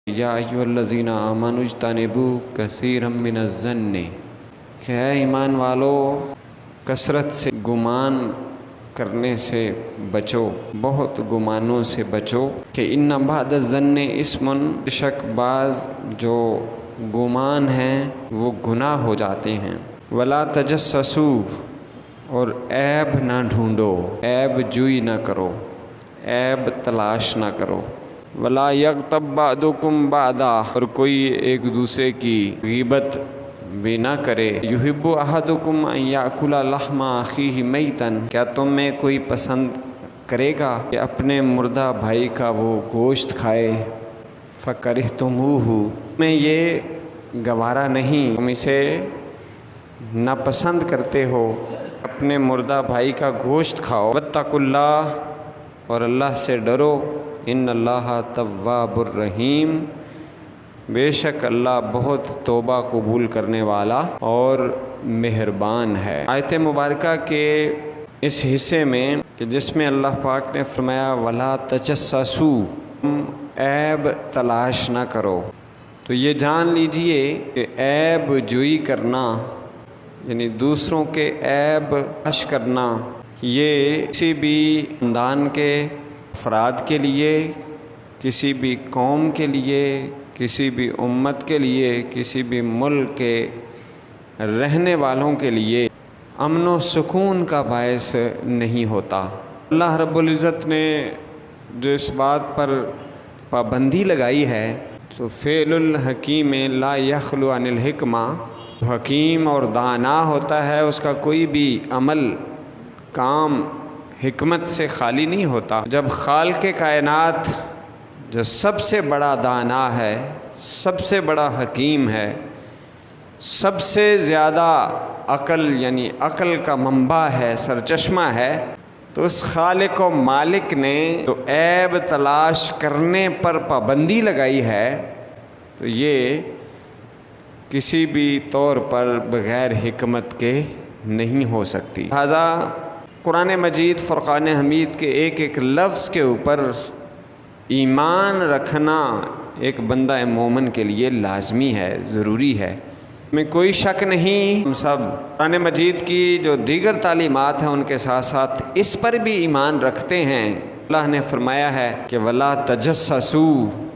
یا ایھا آمنوا اجتنبوا کثیرا من الظن، کہ اے ایمان والو کثرت سے گمان کرنے سے بچو، بہت گمانوں سے بچو، کہ ان بعد الظن اسم، شک بعض جو گمان ہیں وہ گناہ ہو جاتے ہیں۔ ولا تجسسوا، اور عیب نہ ڈھونڈو، عیب جوئی نہ کرو، عیب تلاش نہ کرو۔ ولا یغتب بعضکم بعضا، اور کوئی ایک دوسرے کی غیبت بھی نہ کرے۔ یحب احدکم ان یاکل لحم اخیہ میتا، کیا تم میں کوئی پسند کرے گا کہ اپنے مردہ بھائی کا وہ گوشت کھائے؟ فکرہتموہ، میں یہ گوارا نہیں، تم اسے ناپسند کرتے ہو، اپنے مردہ بھائی کا گوشت کھاؤ۔ واتقوا اللہ، اور اللہ سے ڈرو، ان اللہ تواب الرحیم، بے شک اللہ بہت توبہ قبول کرنے والا اور مہربان ہے۔ آیت مبارکہ کے اس حصے میں کہ جس میں اللہ پاک نے فرمایا ولا تجسسوا، عیب تلاش نہ کرو، تو یہ جان لیجئے کہ عیب جوئی کرنا یعنی دوسروں کے عیب تلاش کرنا، یہ کسی بھی خاندان کے افراد کے لیے، کسی بھی قوم کے لیے، کسی بھی امت کے لیے، کسی بھی ملک کے رہنے والوں کے لیے امن و سکون کا باعث نہیں ہوتا۔ اللہ رب العزت نے جو اس بات پر پابندی لگائی ہے تو فعل الحکیم لا یخلو عن الحکمہ، حکیم اور دانا ہوتا ہے اس کا کوئی بھی عمل کام حکمت سے خالی نہیں ہوتا۔ جب خالق کائنات جو سب سے بڑا دانا ہے، سب سے بڑا حکیم ہے، سب سے زیادہ عقل یعنی عقل کا منبع ہے، سرچشمہ ہے، تو اس خالق و مالک نے جو عیب تلاش کرنے پر پابندی لگائی ہے تو یہ کسی بھی طور پر بغیر حکمت کے نہیں ہو سکتی۔ لہذا قرآن مجید فرقان حمید کے ایک ایک لفظ کے اوپر ایمان رکھنا ایک بندہ مومن کے لیے لازمی ہے، ضروری ہے، میں کوئی شک نہیں۔ ہم سب قرآن مجید کی جو دیگر تعلیمات ہیں ان کے ساتھ ساتھ اس پر بھی ایمان رکھتے ہیں۔ اللہ نے فرمایا ہے کہ ولا تجسسوا،